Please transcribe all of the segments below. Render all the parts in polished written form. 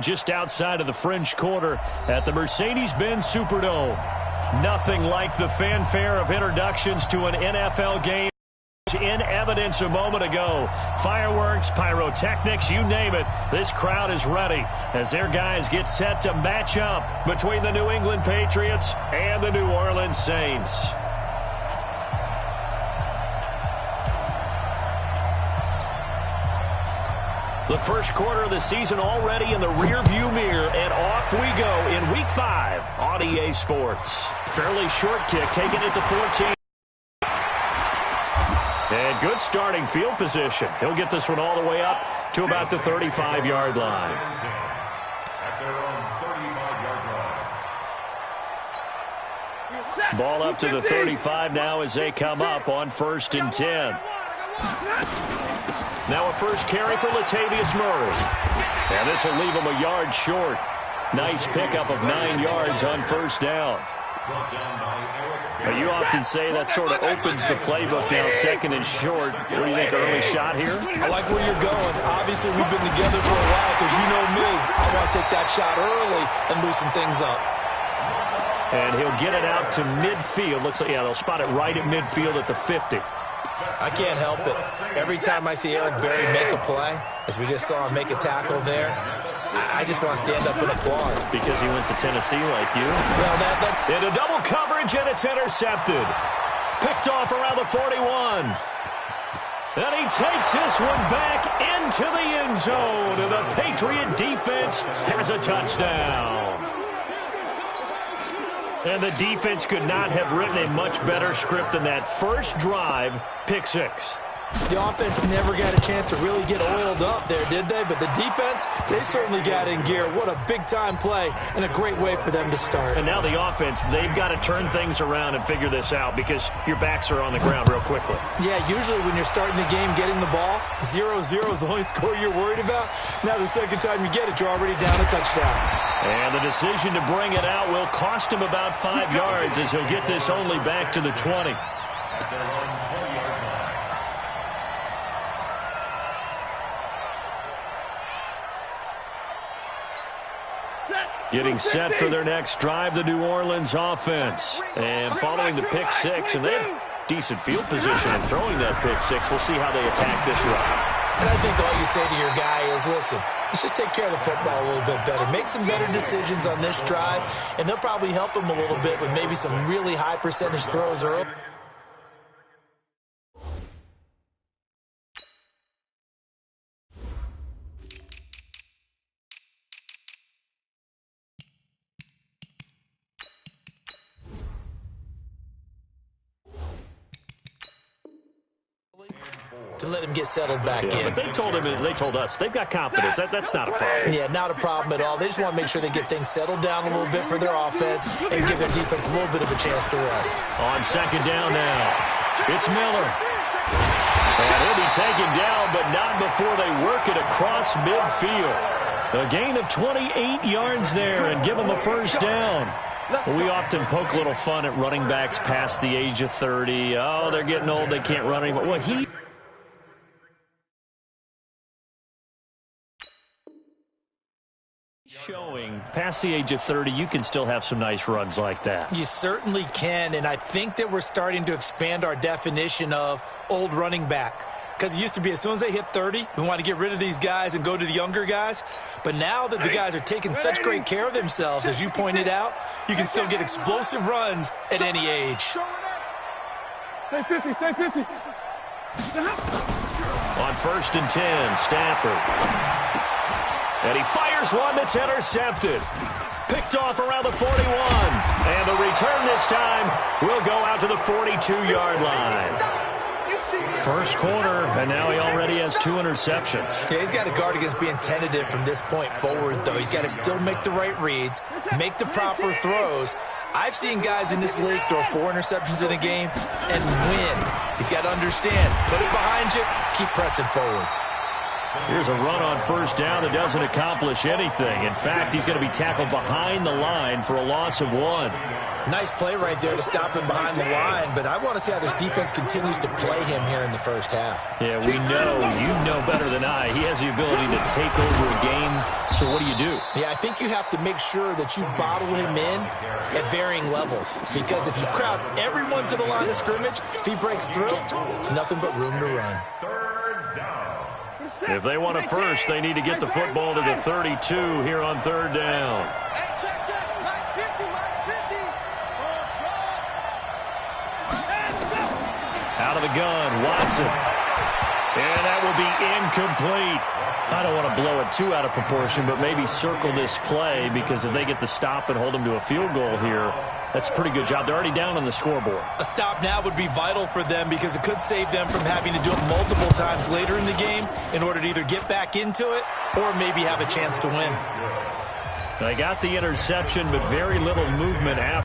Just outside of the French Quarter at the Mercedes-Benz Superdome. Nothing like the fanfare of introductions to an NFL game in evidence a moment ago. Fireworks, pyrotechnics, you name it. This crowd is ready as their guys get set to match up between the New England Patriots and the New Orleans Saints. The first quarter of the season already in the rearview mirror, and off we go in Week 5 on EA Sports. Fairly short kick, taking it to 14. And good starting field position. He'll get this one all the way up to about the 35-yard line. Ball up to the 35 now as they come up on 1st and 10. Now a first carry for Latavius Murray. And this will leave him a yard short. Nice pickup of 9 yards on 1st down. You often say that sort of opens the playbook now, 2nd and short. What do you think, early shot here? I like where you're going. Obviously, we've been together for a while because you know me. I want to take that shot early and loosen things up. And he'll get it out to midfield. Looks like, yeah, they'll spot it right at midfield at the 50. I can't help it. Every time I see Eric Berry make a play, as we just saw him make a tackle there, I just want to stand up and applaud. Because he went to Tennessee like you? Well, into double coverage, and it's intercepted. Picked off around the 41. And he takes this one back into the end zone. And the Patriot defense has a touchdown. And the defense could not have written a much better script than that first drive, pick 6. The offense never got a chance to really get oiled up there, did they? But the defense, they certainly got in gear. What a big-time play and a great way for them to start. And now the offense, they've got to turn things around and figure this out because your backs are on the ground real quickly. Yeah, usually when you're starting the game getting the ball, 0-0 is the only score you're worried about. Now the second time you get it, you're already down a touchdown. And the decision to bring it out will cost him about 5 yards as he'll get this only back to the 20. Getting set for their next drive, the New Orleans offense. And following the pick 6, and they have decent field position in throwing that pick 6. We'll see how they attack this run. And I think all you say to your guy is, listen, let's just take care of the football a little bit better. Make some better decisions on this drive, and they'll probably help them a little bit with maybe some really high percentage throws early. To let him get settled back in. But they told us they've got confidence. That's not a problem. Yeah, not a problem at all. They just want to make sure they get things settled down a little bit for their offense and give their defense a little bit of a chance to rest. On 2nd down now, it's Miller. And he'll be taken down, but not before they work it across midfield. A gain of 28 yards there and give them a 1st down. We often poke a little fun at running backs past the age of 30. Oh, they're getting old, they can't run anymore. Well, showing past the age of 30, you can still have some nice runs like that. You certainly can, and I think that we're starting to expand our definition of old running back. Because it used to be as soon as they hit 30, we want to get rid of these guys and go to the younger guys. But now that the guys are taking such great care of themselves, as you pointed out, you can still get explosive runs at any age. Stay 50, stay 50. On 1st and 10, Stafford. And he fires one that's intercepted. Picked off around the 41. And the return this time will go out to the 42-yard line. First quarter, and now he already has 2 interceptions. Yeah, he's got to guard against being tentative from this point forward, though. He's got to still make the right reads, make the proper throws. I've seen guys in this league throw 4 interceptions in a game and win. He's got to understand, put it behind you, keep pressing forward. Here's a run on first down that doesn't accomplish anything. In fact, he's going to be tackled behind the line for a loss of 1. Nice play right there to stop him behind the line, but I want to see how this defense continues to play him here in the first half. Yeah, we know, you know better than I, he has the ability to take over a game, so what do? Yeah, I think you have to make sure that you bottle him in at varying levels, because if you crowd everyone to the line of scrimmage, if he breaks through, it's nothing but room to run. If they want a first, they need to get the football to the 32 here on third down. Out of the gun, Watson. And that will be incomplete. I don't want to blow it too out of proportion, but maybe circle this play, because if they get the stop and hold them to a field goal here, that's a pretty good job. They're already down on the scoreboard. A stop now would be vital for them, because it could save them from having to do it multiple times later in the game in order to either get back into it or maybe have a chance to win. They got the interception, but very little movement after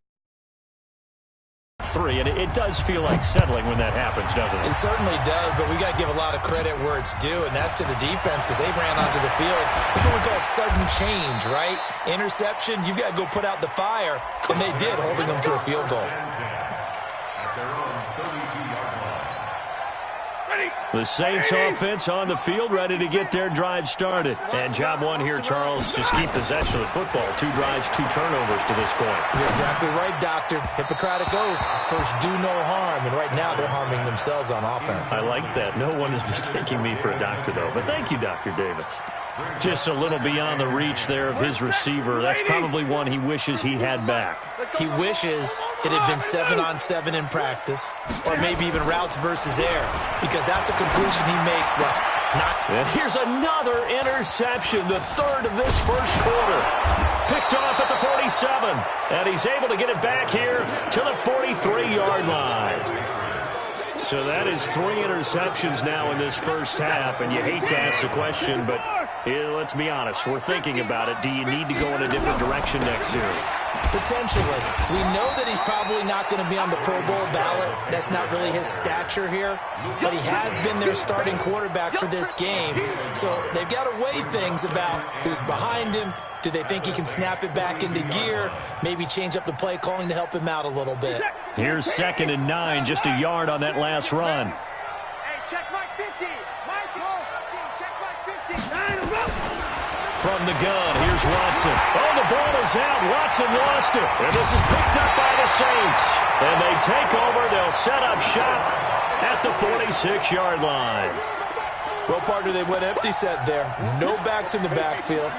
3, and it does feel like settling when that happens, doesn't it? It certainly does, but we got to give a lot of credit where it's due, and that's to the defense, because they ran onto the field. This is what we call sudden change, right? Interception, you got to go put out the fire, and they did, holding them to a field goal. The Saints offense on the field, ready to get their drive started. And job one here, Charles, just keep possession of the football. 2 drives, 2 turnovers to this point. You're exactly right, Doctor. Hippocratic oath. First, do no harm. And right now, they're harming themselves on offense. I like that. No one is mistaking me for a doctor, though. But thank you, Dr. Davis. Just a little beyond the reach there of his receiver. That's probably one he wishes he had back. He wishes it had been 7-on-7 in practice, or maybe even routes versus air, because that's a completion he makes. Well, not. And here's another interception, the 3rd of this first quarter. Picked off at the 47, and he's able to get it back here to the 43-yard line. So that is 3 interceptions now in this first half, and you hate to ask the question, but let's be honest, we're thinking about it. Do you need to go in a different direction next series? Potentially. We know that he's probably not going to be on the Pro Bowl ballot. That's not really his stature here, but he has been their starting quarterback for this game. So they've got to weigh things about who's behind him. Do they think he can snap it back into gear? Maybe change up the play calling to help him out a little bit. Here's 2nd and 9, just a yard on that last run. Hey, check my 50. Check my 50. From the gun, here's Watson. Oh, the ball is out. Watson lost it. And this is picked up by the Saints. And they take over. They'll set up shop at the 46-yard line. Well, partner, they went empty set there. No backs in the backfield.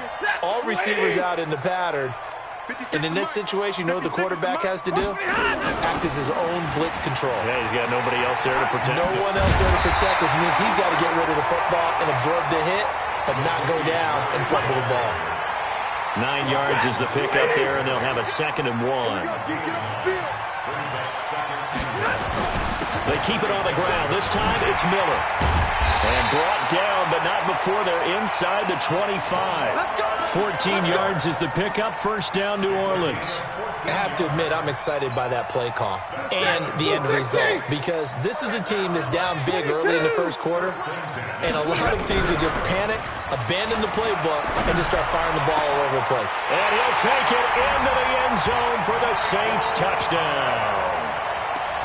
All receivers out in the pattern. And in this situation, you know what the quarterback has to do? Act as his own blitz control. Yeah, he's got nobody else there to protect. No one else there to protect, which means he's got to get rid of the football and absorb the hit, but not go down and fumble the ball. 9 yards is the pickup there, and they'll have a 2nd and 1. They keep it on the ground. This time it's Miller. And brought down, but not before they're inside the 25. 14 yards is the pickup. First down, New Orleans. I have to admit, I'm excited by that play call and the end result, because this is a team that's down big early in the first quarter, and a lot of teams will just panic, abandon the playbook, and just start firing the ball all over the place. And he'll take it into the end zone for the Saints touchdown.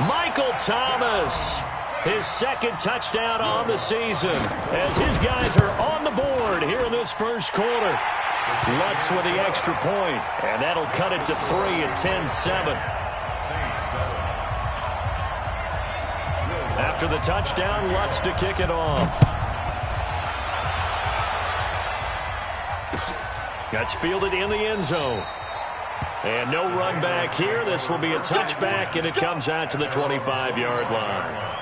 Michael Thomas, his 2nd touchdown on the season, as his guys are on the board here in this first quarter. Lutz with the extra point, and that'll cut it to 3 at 10-7. After the touchdown, Lutz to kick it off. That's fielded in the end zone. And no run back here. This will be a touchback, and it comes out to the 25-yard line.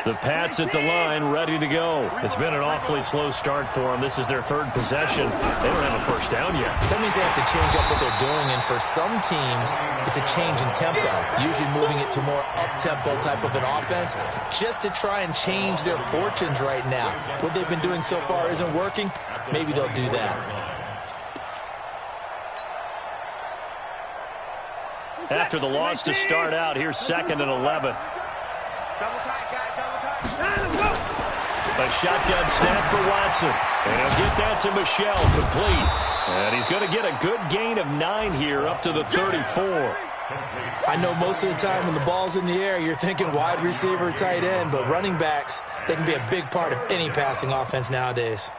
The Pats at the line, ready to go. It's been an awfully slow start for them. This is their 3rd possession. They don't have a first down yet. So that means they have to change up what they're doing, and for some teams, it's a change in tempo, usually moving it to more up-tempo type of an offense, just to try and change their fortunes right now. What they've been doing so far isn't working. Maybe they'll do that. after the loss to start out. Here's 2nd and 11. Double tight, guys, double tight. A shotgun snap for Watson. And he'll get that to Michel, complete. And he's going to get a good gain of 9 here, up to the 34. I know most of the time when the ball's in the air, you're thinking wide receiver, tight end, but running backs, they can be a big part of any passing offense nowadays.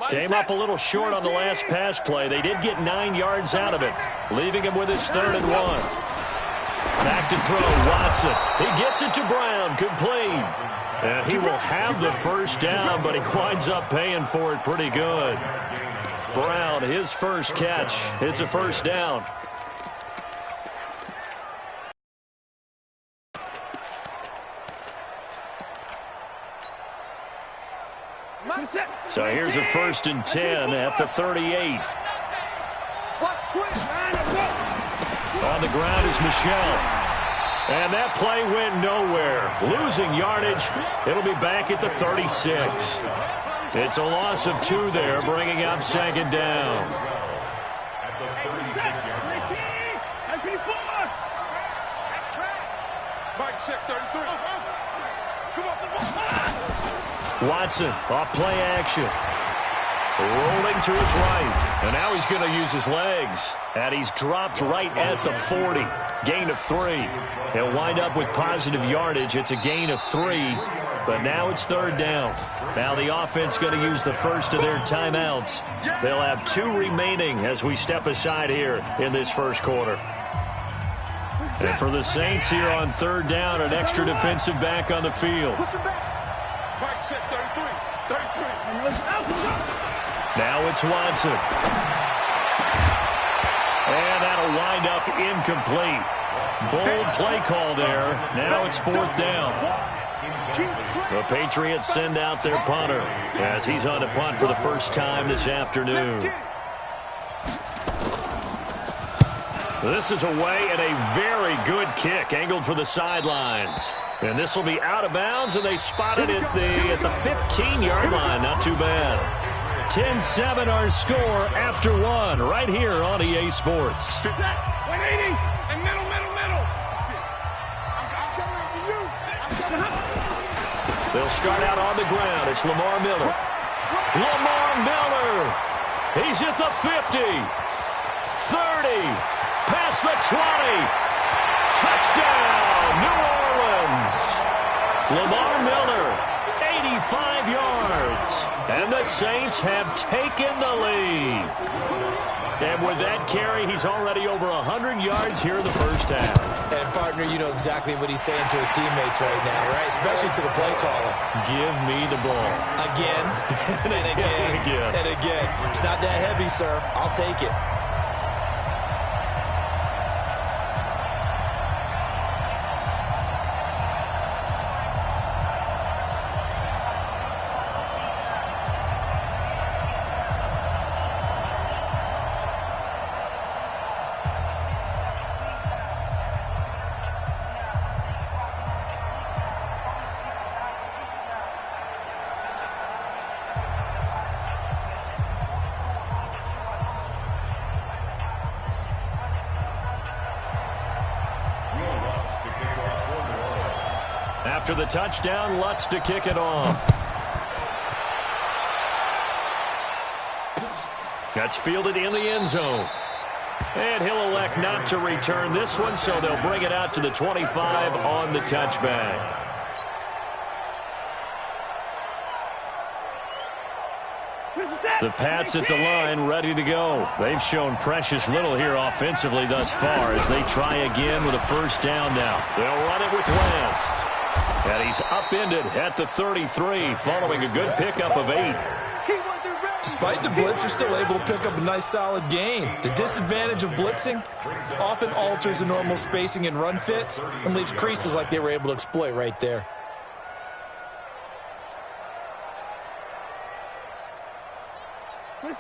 Came up a little short on the last pass play. They did get 9 yards out of it, leaving him with his 3rd and 1. Back to throw, Watson. He gets it to Brown, complete. And he will have the first down, but he winds up paying for it pretty good. Brown, his first catch. It's a first down. So here's a 1st and 10 at the 38. On the ground is Michel. And that play went nowhere. Losing yardage. It'll be back at the 36. It's a loss of 2 there, bringing up 2nd down. Watson off play action. Rolling to his right. And now he's going to use his legs. And he's dropped right at the 40. Gain of 3. He'll wind up with positive yardage. It's a gain of 3. But now it's 3rd down. Now the offense going to use the first of their timeouts. They'll have 2 remaining as we step aside here in this first quarter. And for the Saints here on 3rd down, an extra defensive back on the field. Now it's Watson. And that'll wind up incomplete. Bold play call there. Now it's 4th down. The Patriots send out their punter as he's on to punt for the first time this afternoon. This is away and a very good kick angled for the sidelines. And this will be out of bounds, and they spotted it at the 15-yard line. Not too bad. 10-7 our score after 1 right here on EA Sports. 180 and middle. I'm coming up to you. They'll start out on the ground. It's Lamar Miller. Lamar Miller. He's at the 50. 30. Past the 20. Touchdown, New Orleans. Lamar Miller, 85 yards. And the Saints have taken the lead. And with that carry, he's already over 100 yards here in the first half. And, partner, you know exactly what he's saying to his teammates right now, right? Especially to the play caller. Give me the ball. Again, and again, and again. It's not that heavy, sir. I'll take it. After the touchdown, Lutz to kick it off. That's fielded in the end zone. And he'll elect not to return this one, so they'll bring it out to the 25 on the touchback. The Pats at the line, ready to go. They've shown precious little here offensively thus far as they try again with a first down now. They'll run it with West. And he's upended at the 33 following a good pickup of 8. Despite the blitz, they're still able to pick up a nice solid gain. The disadvantage of blitzing often alters the normal spacing and run fits and leaves creases like they were able to exploit right there.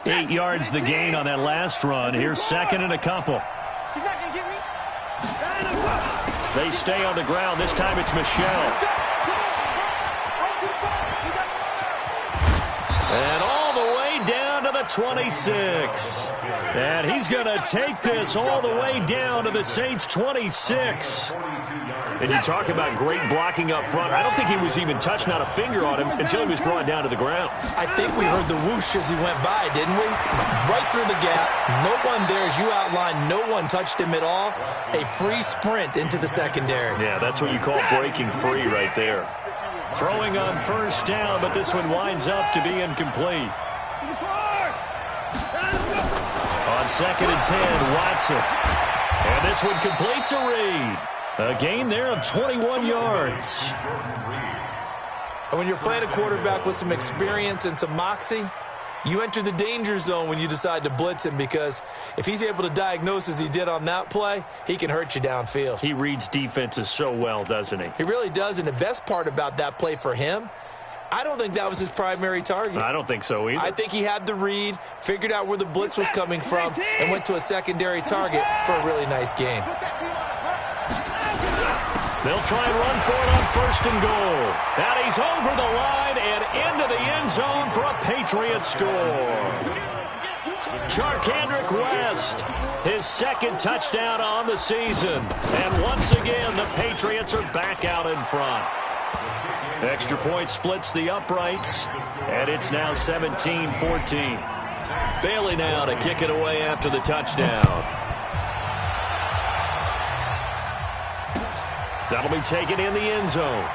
Eight yards the gain on that last run. Here's second and a couple. He's not going to get me. They stay on the ground. This time it's Michel. And all the way down to the 26. And he's going to take this all the way down to the Saints' 26. And you talk about great blocking up front. I don't think he was even touched, not a finger on him, until he was brought down to the ground. I think we heard the whoosh as he went by, didn't we? Right through the gap. No one there, as you outlined, no one touched him at all. A free sprint into the secondary. Yeah, that's what you call breaking free right there. Throwing on first down, but this one winds up to be incomplete. On 2nd and 10, Watson. And this one complete to Reed. A gain there of 21 yards. And when you're playing a quarterback with some experience and some moxie, you enter the danger zone when you decide to blitz him, because if he's able to diagnose as he did on that play, he can hurt you downfield. He reads defenses so well, doesn't he? He really does, and the best part about that play for him, I don't think that was his primary target. I don't think so either. I think he had the read, figured out where the blitz was coming from, and went to a secondary target for a really nice gain. They'll try and run for it on 1st and goal. And he's over the line and into the end zone for a Patriot score. Charcandrick West, his 2nd touchdown on the season. And once again, the Patriots are back out in front. Extra point splits the uprights, and it's now 17-14. Bailey now to kick it away after the touchdown. That'll be taken in the end zone.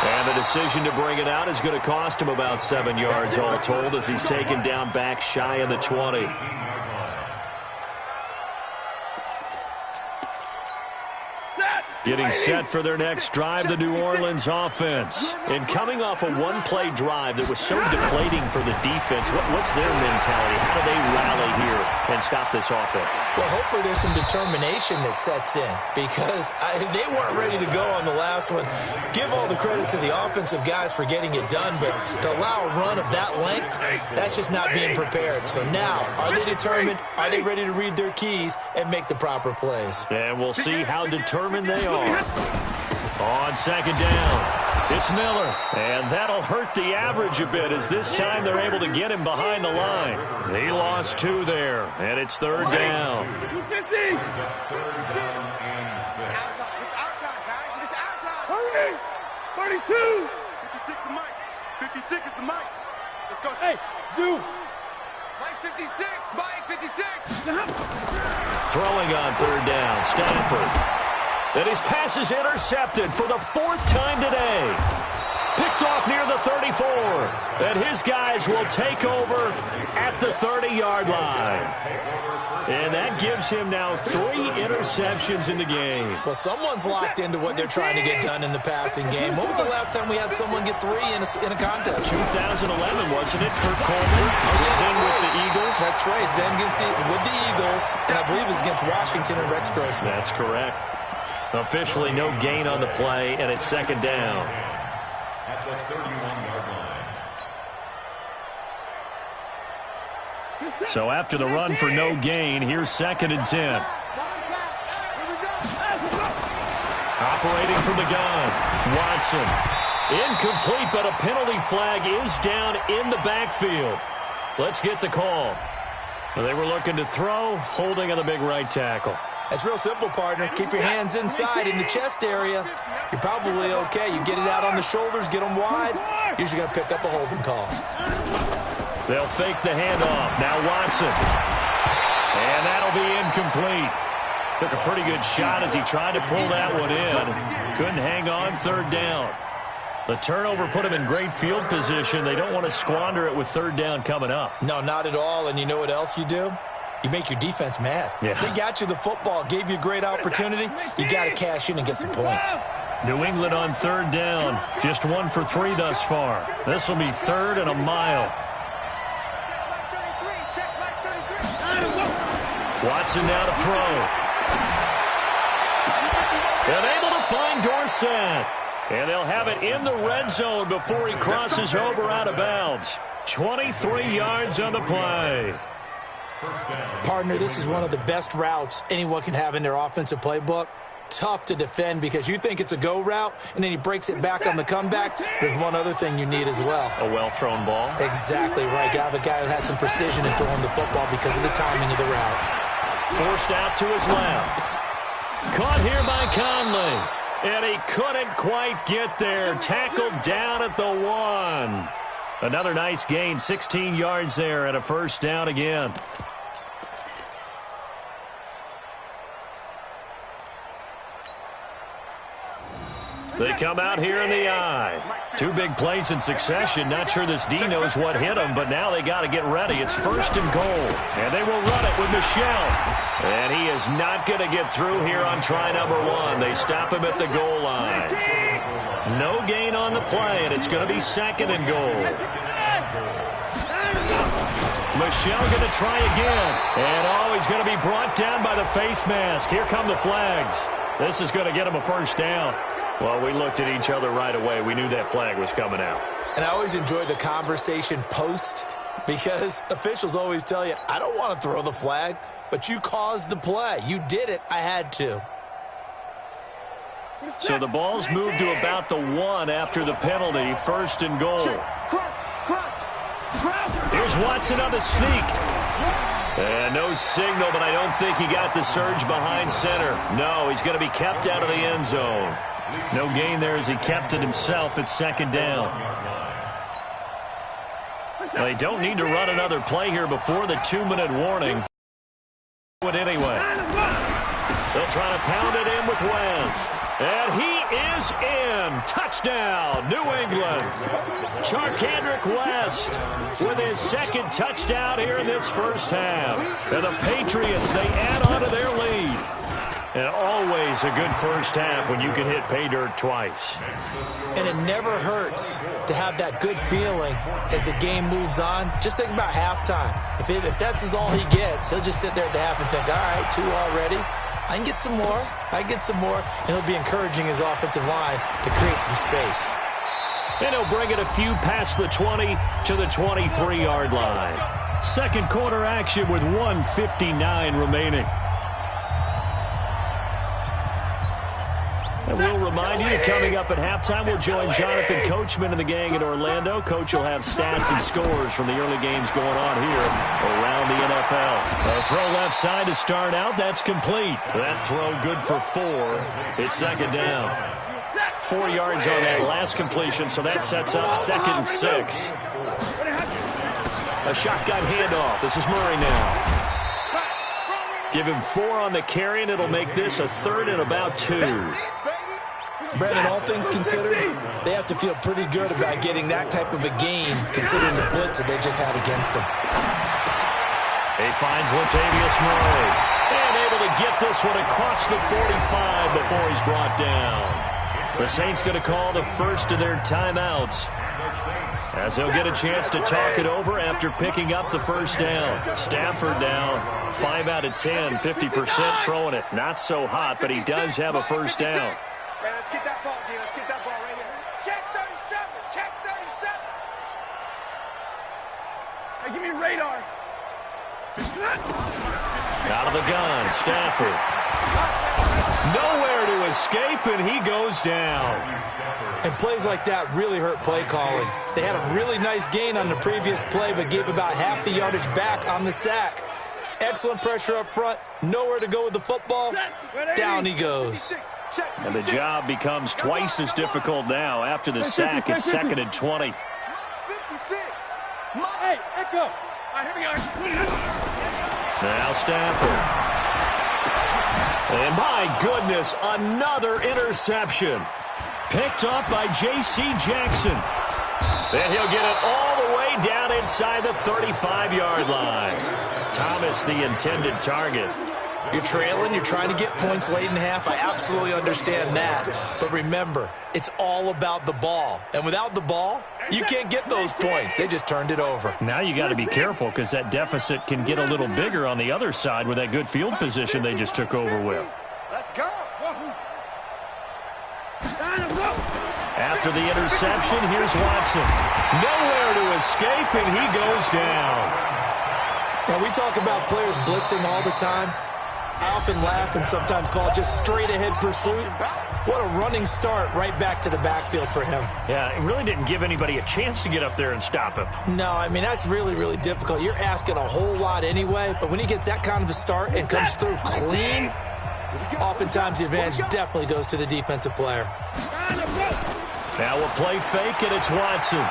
And the decision to bring it out is going to cost him about 7 yards all told, as he's taken down back shy of the 20. Getting set for their next drive, the New Orleans offense. And coming off a one-play drive that was so deflating for the defense, what's their mentality? How do they rally here and stop this offense? Well, hopefully there's some determination that sets in, because they weren't ready to go on the last one. Give all the credit to the offensive guys for getting it done, but to allow a run of that length, that's just not being prepared. So now, are they determined? Are they ready to read their keys and make the proper plays? And we'll see how determined they are. On 2nd down, it's Miller. And that'll hurt the average a bit, as this time they're able to get him behind the line. He lost 2 there, and it's 3rd down. It's our time, guys. It's our time. Hurry! 32! 56 the mic. 56 is the mic. Let's go. Hey, Zoo! Mike 56! Mike 56! Throwing on 3rd down, Stanford. And his pass is intercepted for the 4th time today. Picked off near the 34. And his guys will take over at the 30-yard line. And that gives him now 3 interceptions in the game. Well, someone's locked into what they're trying to get done in the passing game. When was the last time we had someone get 3 in a contest? 2011, wasn't it? Kurt Coleman. Then with the Eagles. That's right. Then with the Eagles. And I believe it was against Washington and Rex Grossman. That's correct. Officially no gain on the play, and it's 2nd down. At the 31-yard line. So after the run for no gain, here's 2nd and 10. Operating from the gun, Watson. Incomplete, but a penalty flag is down in the backfield. Let's get the call. They were looking to throw, holding on the big right tackle. That's real simple, partner. Keep your hands inside in the chest area. You're probably okay. You get it out on the shoulders, get them wide. Usually going to pick up a holding call. They'll fake the handoff. Now Watson. And that'll be incomplete. Took a pretty good shot as he tried to pull that one in. Couldn't hang on 3rd down. The turnover put him in great field position. They don't want to squander it with 3rd down coming up. No, not at all. And you know what else you do? You make your defense mad. Yeah. They got you the football, gave you a great opportunity. You got to cash in and get some points. New England on 3rd down. Just 1 for 3 thus far. This will be 3rd and a mile. Watson now to throw. And able to find Dorsett. And they'll have it in the red zone before he crosses over out of bounds. 23 yards on the play. Partner, this is one of the best routes anyone can have in their offensive playbook. tough to defend because you think it's a go route, and then he breaks it back on the comeback. There's one other thing you need as well. A well-thrown ball. Exactly right. Got a guy who has some precision in throwing the football because of the timing of the route. Forced out to his left. Caught here by Conley. And he couldn't quite get there. Tackled down at the 1. Another nice gain, 16 yards there and a first down again. They come out here in the eye. 2 big plays in succession. Not sure this D knows what hit him, but now they got to get ready. It's first and goal. And they will run it with Michel. And he is not going to get through here on try number 1. They stop him at the goal line. No gain on the play, and it's going to be second and goal. Michel going to try again. And, he's going to be brought down by the face mask. Here come the flags. This is going to get him a first down. Well, we looked at each other right away. We knew that flag was coming out. And I always enjoy the conversation post because officials always tell you, I don't want to throw the flag, but you caused the play. You did it. I had to. So the ball's moved to about the 1 after the penalty. First and goal. Here's Watson on the sneak. And no signal, but I don't think he got the surge behind center. No, he's going to be kept out of the end zone. No gain there as he kept it himself at second down. They don't need to run another play here before the 2-minute warning. But anyway, they'll try to pound it in with West. And he is in. Touchdown, New England. Charcandrick West with his second touchdown here in this first half. And the Patriots, they add on to their lead. And always a good first half when you can hit pay dirt twice. And it never hurts to have that good feeling as the game moves on. Just think about halftime. If that's all he gets, he'll just sit there at the half and think, all right, 2 already. I can get some more. I can get some more. And he'll be encouraging his offensive line to create some space. And he'll bring it a few past the 20 to the 23-yard line. Second quarter action with 1:59 remaining. And we'll remind you, coming up at halftime, we'll join Jonathan Coachman and the gang in Orlando. Coach will have stats and scores from the early games going on here around the NFL. A throw left side to start out. That's complete. That throw good for 4. It's second down. 4 yards on that last completion, so that sets up second and 6. A shotgun handoff. This is Murray now. Give him 4 on the carry, and it'll make this a third and about 2. Brandon, all things considered, they have to feel pretty good about getting that type of a gain, considering the blitz that they just had against them. He finds Latavius Murray. And able to get this one across the 45 before he's brought down. The Saints going to call the first of their timeouts, as they'll get a chance to talk it over after picking up the first down. Stafford down 5 out of 10, 50% throwing it. Not so hot, but he does have a first down. Let's get that ball, D. Let's get that ball right here. Check 37. Check 37. Hey, give me radar. Out of the gun, Stafford. Nowhere to escape, and he goes down. And plays like that really hurt play calling. They had a really nice gain on the previous play, but gave about half the yardage back on the sack. Excellent pressure up front. Nowhere to go with the football. Down he goes. And the job becomes twice as difficult now. After the sack, it's second and 20. 56. Hey, Echo. All right, here we go. Now Stafford. And my goodness, another interception. Picked up by J.C. Jackson. And he'll get it all the way down inside the 35-yard line. Thomas, the intended target. You're trailing, you're trying to get points late in half. I absolutely understand that. But remember, it's all about the ball. And without the ball, you can't get those points. They just turned it over. Now you got to be careful because that deficit can get a little bigger on the other side with that good field position they just took over with. Let's go. After the interception, here's Watson. Nowhere to escape, and he goes down. Now, we talk about players blitzing all the time. I often laugh and sometimes call it just straight-ahead pursuit. What a running start right back to the backfield for him. Yeah, it really didn't give anybody a chance to get up there and stop him. No, I mean, that's really, really difficult. You're asking a whole lot anyway, but when he gets that kind of a start and comes through clean, oftentimes the advantage definitely goes to the defensive player. Now we'll play fake, and it's Watson.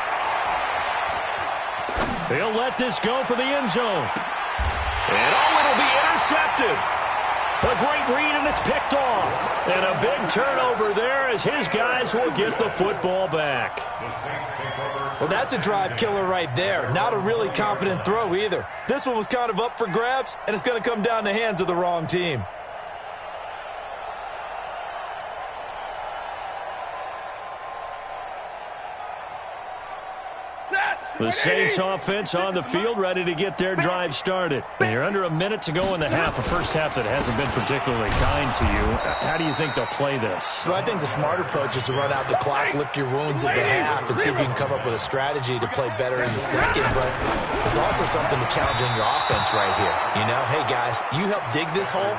He'll let this go for the end zone. And it'll be intercepted. A great read, and it's picked off. And a big turnover there as his guys will get the football back. Well, that's a drive killer right there. Not a really confident throw either. This one was kind of up for grabs, and it's going to come down the hands of the wrong team. The Saints offense on the field, ready to get their drive started. And you're under a minute to go in the half, a first half that hasn't been particularly kind to you. How do you think they'll play this? Well, I think the smart approach is to run out the clock, lick your wounds at the half, and see if you can come up with a strategy to play better in the second. But there's also something to challenge in your offense right here. You know, hey, guys, you help dig this hole.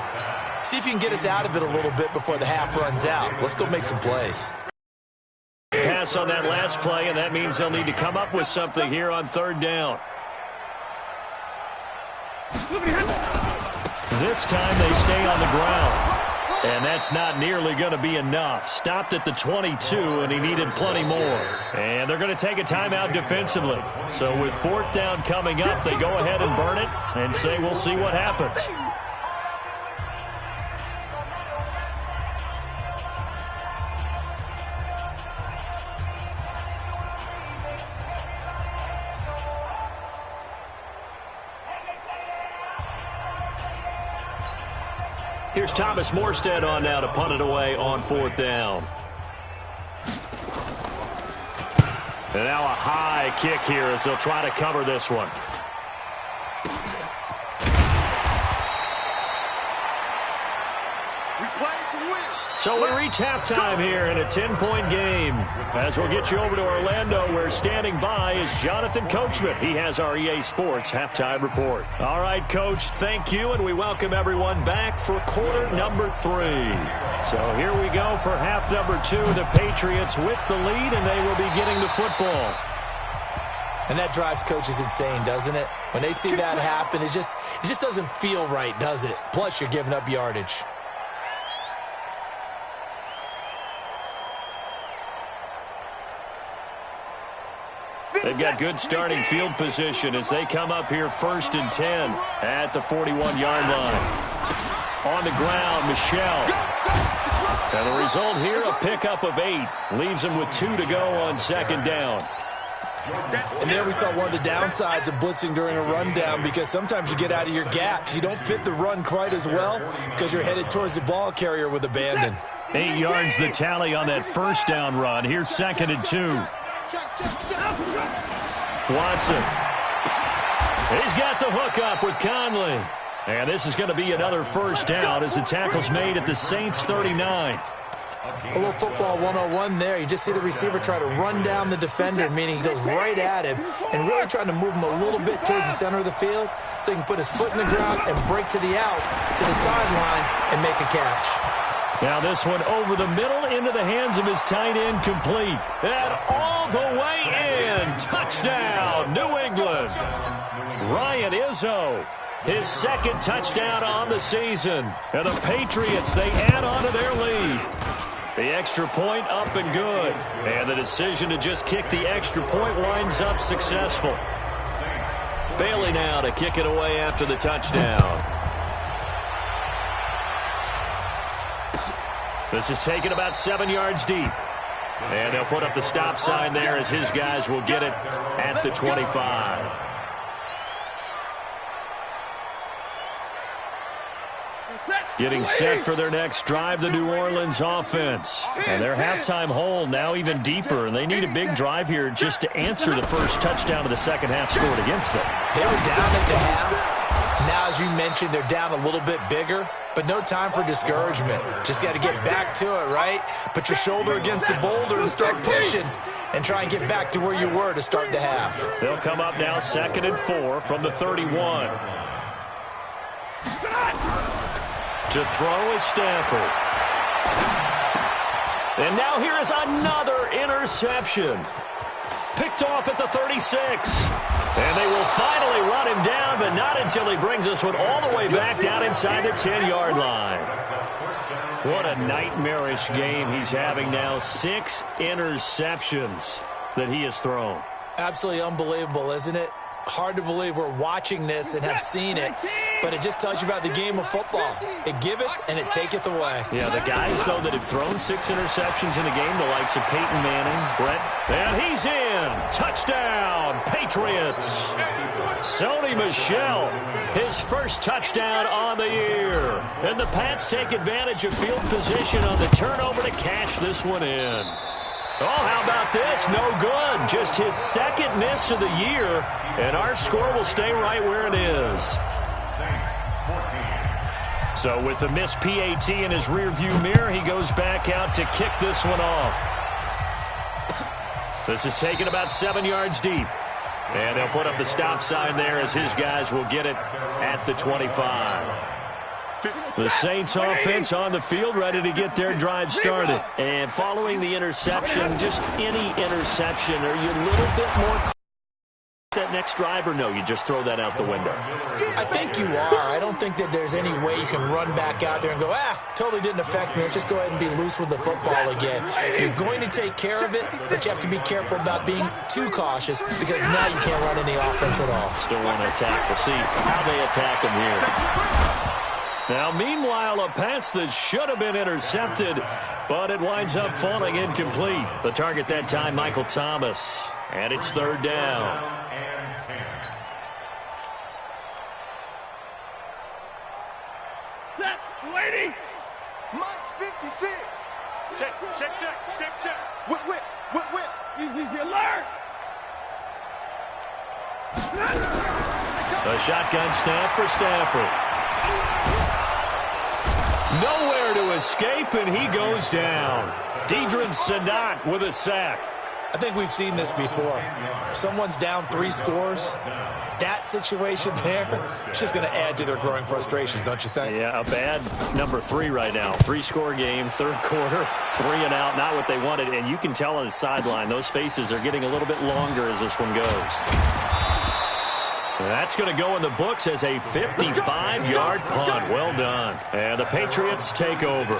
See if you can get us out of it a little bit before the half runs out. Let's go make some plays. Pass on that last play, and that means they'll need to come up with something here on third down. This time they stay on the ground. And that's not nearly going to be enough. Stopped at the 22, and he needed plenty more. And they're going to take a timeout defensively. So with fourth down coming up, they go ahead and burn it and say we'll see what happens. Here's Thomas Morstead on now to punt it away on fourth down. And now a high kick here as they'll try to cover this one. We play to win. So we reach halftime here in a 10-point game. As we'll get you over to Orlando, where standing by is Jonathan Coachman. He has our EA Sports halftime report. All right, Coach, thank you, and we welcome everyone back for quarter number 3. So here we go for half number 2. The Patriots with the lead, and they will be getting the football. And that drives coaches insane, doesn't it? When they see that happen, it just doesn't feel right, does it? Plus, you're giving up yardage. They've got good starting field position as they come up here 1st and 10 at the 41-yard line. On the ground, Michel. And the result here, a pickup of 8. Leaves them with 2 to go on second down. And there we saw one of the downsides of blitzing during a rundown, because sometimes you get out of your gaps. You don't fit the run quite as well because you're headed towards the ball carrier with abandon. 8 yards the tally on that first down run. Here's 2nd and 2. Watson. He's got the hook up with Conley. And this is going to be another first down as the tackle's made at the Saints 39. A little football 101 there. You just see the receiver try to run down the defender, meaning he goes right at him and really trying to move him a little bit towards the center of the field so he can put his foot in the ground and break to the out, to the sideline, and make a catch. Now this one over the middle into the hands of his tight end, complete. And all the way in. Touchdown, New England. Ryan Izzo, his 2nd touchdown on the season. And the Patriots, they add on to their lead. The extra point up and good. And the decision to just kick the extra point winds up successful. Bailey now to kick it away after the touchdown. This is taken about 7 yards deep. And they'll put up the stop sign there as his guys will get it at the 25. Getting set for their next drive, the New Orleans offense. And their halftime hole now even deeper, and they need a big drive here just to answer the first touchdown of the second half scored against them. They were down at the half. Now, as you mentioned, they're down a little bit bigger, but no time for discouragement. Just got to get back to it, right? Put your shoulder against the boulder and start pushing and try and get back to where you were to start the half. They'll come up now 2nd and 4 from the 31. To throw is Stafford. And now here is another interception. Picked off at the 36. And they will finally run him down, but not until he brings us one all the way back down inside the 10-yard line. What a nightmarish game he's having now. 6 interceptions that he has thrown. Absolutely unbelievable, isn't it? Hard to believe we're watching this and have seen it, but it just tells you about the game of football. It giveth and it taketh away. Yeah, the guys, though, that have thrown 6 interceptions in a game, the likes of Peyton Manning, Brett, and he's in. Touchdown, Patriots. Sony Michel, his first touchdown on the year. And the Pats take advantage of field position on the turnover to cash this one in. Oh, how about this? No good. Just his second miss of the year, and our score will stay right where it is. So with the missed PAT in his rearview mirror, he goes back out to kick this one off. This is taken about 7 yards deep. And they'll put up the stop sign there as his guys will get it at the 25. The Saints offense on the field, ready to get their drive started. And following the interception, just any interception, are you a little bit more that next drive, or no, you just throw that out the window? I think you are. I don't think that there's any way you can run back out there and go, totally didn't affect me. Let's just go ahead and be loose with the football again. You're going to take care of it, but you have to be careful about being too cautious because now you can't run any offense at all. Still want to attack. We'll see how they attack him here. Now, meanwhile, a pass that should have been intercepted, but it winds up falling incomplete. The target that time, Michael Thomas, and it's 3rd down. Set, lady. Mike's 56. Check. Whip. Easy, alert. A shotgun snap for Stafford. Nowhere to escape, and he goes down. Deidrin Senat with a sack. I think we've seen this before. Someone's down 3 scores. That situation there, it's just going to add to their growing frustrations, don't you think? Yeah, a bad number 3 right now. 3-score game, 3rd quarter, 3 and out, not what they wanted. And you can tell on the sideline, those faces are getting a little bit longer as this one goes. That's going to go in the books as a 55-yard punt. Well done. And the Patriots take over.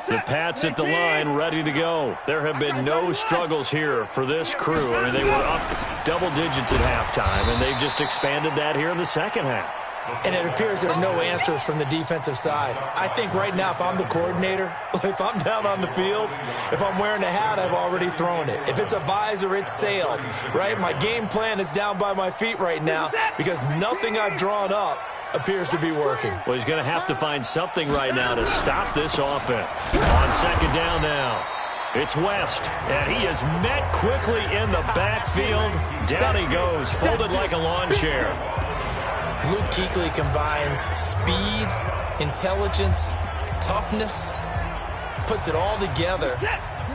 The Pats at the line, ready to go. There have been no struggles here for this crew. I mean, they were up double digits at halftime, and they've just expanded that here in the second half. And it appears there are no answers from the defensive side. I think right now, if I'm the coordinator, if I'm down on the field, if I'm wearing a hat, I've already thrown it. If it's a visor, it's sailed, right? My game plan is down by my feet right now because nothing I've drawn up appears to be working. Well, he's going to have to find something right now to stop this offense. On 2nd down now, it's West, and he is met quickly in the backfield. Down he goes, folded like a lawn chair. Luke Kuechly combines speed, intelligence, toughness, puts it all together.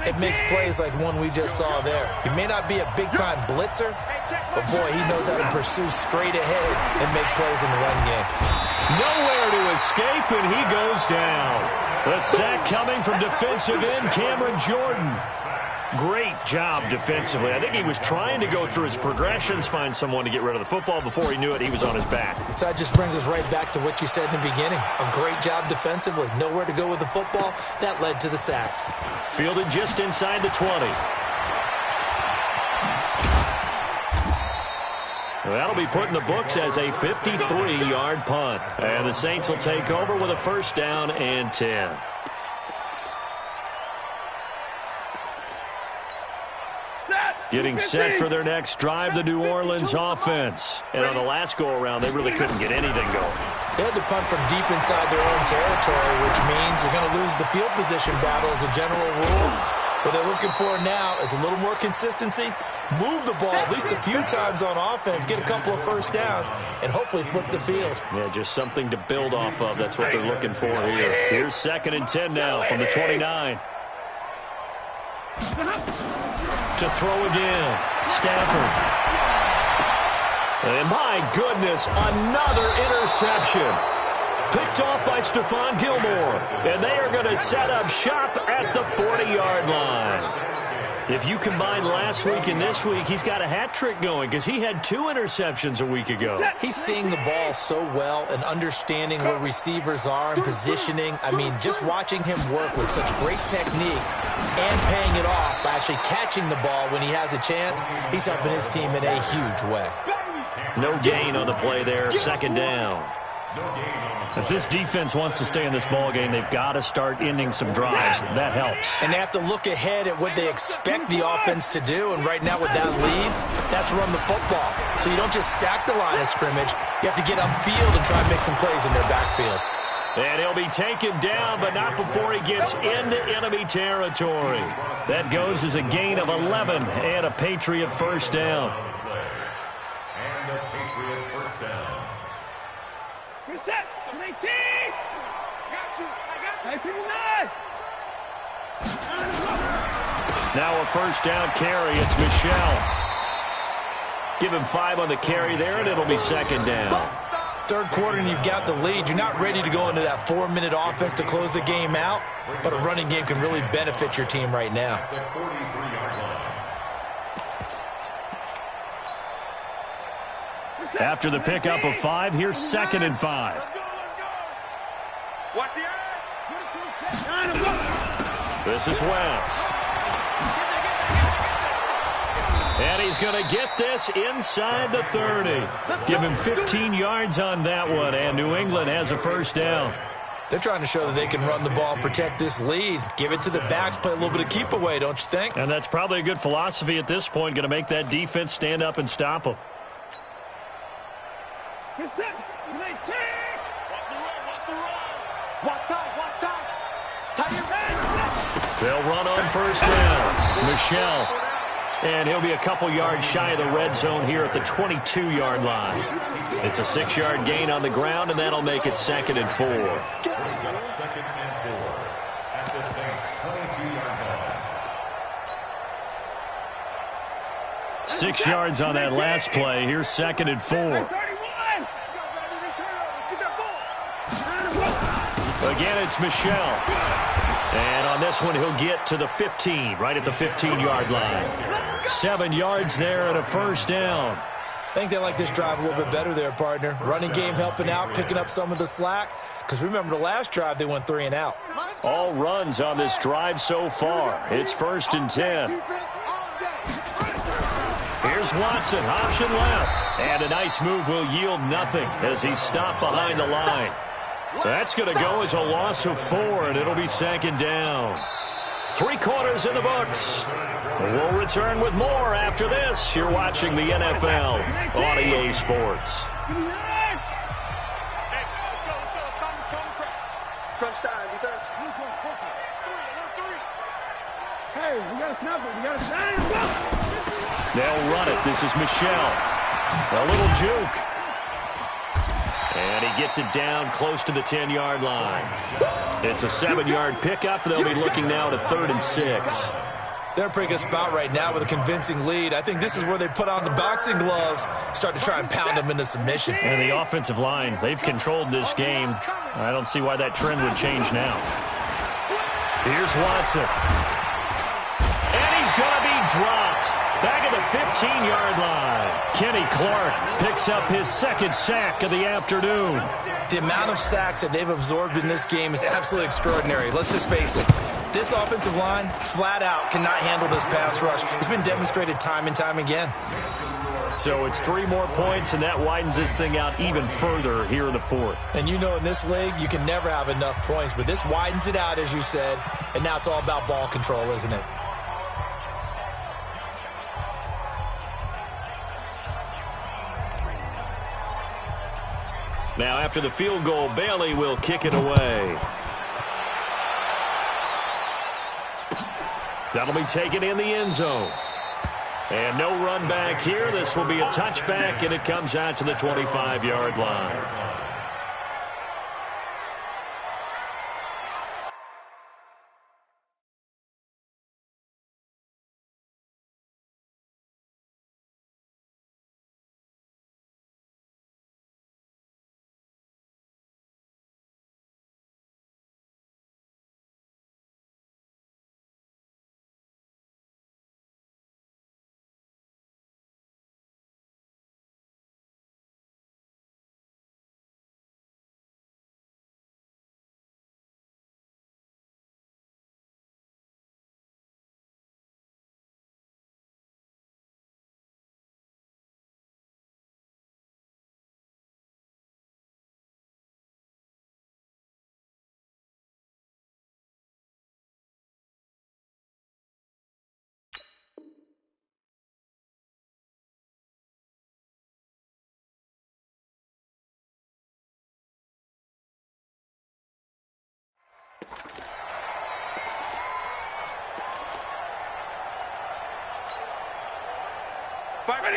It makes plays like one we just saw there. He may not be a big-time blitzer, but, boy, he knows how to pursue straight ahead and make plays in the run game. Nowhere to escape, and he goes down. The sack coming from defensive end Cameron Jordan. Great job defensively. I think he was trying to go through his progressions, find someone to get rid of the football. Before he knew it, he was on his back. So that just brings us right back to what you said in the beginning. A great job defensively. Nowhere to go with the football. That led to the sack. Fielded just inside the 20. That'll be put in the books as a 53-yard punt. And the Saints will take over with a 1st down and 10. Getting set for their next drive, the New Orleans offense. And on the last go-around, they really couldn't get anything going. They had to punt from deep inside their own territory, which means you're going to lose the field position battle as a general rule. What they're looking for now is a little more consistency, move the ball at least a few times on offense, get a couple of 1st downs, and hopefully flip the field. Yeah, just something to build off of. That's what they're looking for here. Here's 2nd and 10 now from the 29. To throw again, Stafford. And my goodness, another interception. Picked off by Stephon Gilmore. And they are going to set up shop at the 40-yard line. If you combine last week and this week, he's got a hat trick going because he had 2 interceptions a week ago. He's seeing the ball so well and understanding where receivers are and positioning. I mean, just watching him work with such great technique and paying it off by actually catching the ball when he has a chance, he's helping his team in a huge way. No gain on the play there, second down. If this defense wants to stay in this ball game, they've got to start ending some drives. That helps. And they have to look ahead at what they expect the offense to do. And right now with that lead, that's run the football. So you don't just stack the line of scrimmage. You have to get upfield and try and make some plays in their backfield. And he'll be taken down, but not before he gets into enemy territory. That goes as a gain of 11 and a Patriot first down. And the Patriot first down. You're set. 18. Got you. I got you. Hey, people, 9. Now a first down carry. It's Michelle. Give him 5 on the carry there, and it'll be second down. Third quarter and you've got the lead. You're not ready to go into that 4-minute offense to close the game out, but a running game can really benefit your team right now. The 43-yard line. After the pickup of 5, here's second and 5. Let's go. Watch the eye. This is West. And he's going to get this inside the 30. Give him 15 yards on that one, and New England has a first down. They're trying to show that they can run the ball and protect this lead. Give it to the backs, play a little bit of keep away, don't you think? And that's probably a good philosophy at this point, going to make that defense stand up and stop them. You're set. 19. Watch the run. Watch the run. Watch time. Tie your hands. They'll run on first down. Michelle. And he'll be a couple yards shy of the red zone here at the 22-yard line. It's a 6-yard gain on the ground, and that'll make it second and 4. Brings up second and 4 at the Saints' 22-yard line. 6 yards on that last play. Here's second and 4. 31. Again, it's Michelle. And on this one, he'll get to the 15, right at the 15-yard line. 7 yards there and a first down. I think they like this drive a little bit better there, partner. Running game helping out, picking up some of the slack. Because remember, the last drive, they went 3 and out. All runs on this drive so far. It's first and 10. Here's Watson, option left. And a nice move will yield nothing as he's stopped behind the line. That's going to go as a loss of 4, and it'll be second down. 3 quarters in the books. We'll return with more after this. You're watching the NFL on EA Sports. Crunch time, defense. Hey, we got to snap it. We got to snap it. They'll run it. This is Michelle. A little juke. And he gets it down close to the 10-yard line. It's a 7-yard pickup. They'll be looking now to 3rd and 6. They're in a pretty good spot right now with a convincing lead. I think this is where they put on the boxing gloves, start to try and pound them into submission. And the offensive line, they've controlled this game. I don't see why that trend would change now. Here's Watson. And he's going to be dropped. Back at the 15-yard line. Kenny Clark picks up his 2nd sack of the afternoon. The amount of sacks that they've absorbed in this game is absolutely extraordinary. Let's just face it. This offensive line, flat out, cannot handle this pass rush. It's been demonstrated time and time again. So it's 3 more points, and that widens this thing out even further here in the 4th. And you know in this league, you can never have enough points, but this widens it out, as you said, and now it's all about ball control, isn't it? Now, after the field goal, Bailey will kick it away. That'll be taken in the end zone. And no run back here. This will be a touchback, and it comes out to the 25-yard line.